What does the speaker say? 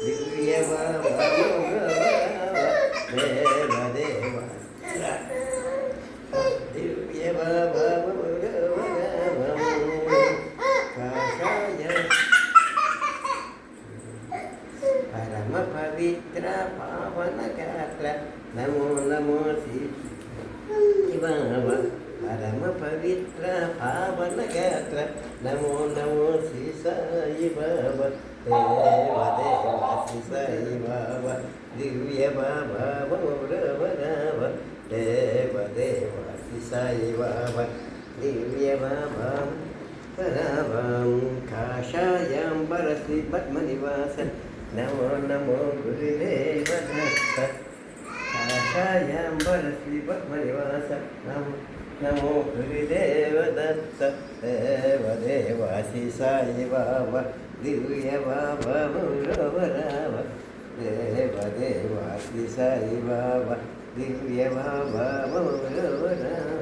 దివ్య దేవ దేవ దివ్య కాషాయ పరమ పవిత్ర పావన గాత్ర నమో నమో శివ పరమ పవిత్ర పావన గాత్ర నమో నమో శ్రీ సాయి బాబా దేవ దేవ శ్రీ సాయి బాబా దివ్య బాబా రవ దేవ దేవ శ్రీ సాయి బాబా దివ్య బాబా పరమం కాషాయాంబర శ్రీ పద్మనివాస నమో నమో గురుదేవ దత్త కాషాయాంబర శ్రీ పద్మనివాస నమో నమో గురుదేవ దత్త దేవ దేవ శ్రీ సాయి బాబా దివ్య బాబా రావ రావ దేవ దేవ శ్రీ సాయి బాబా దివ్య బాబా రావ రావ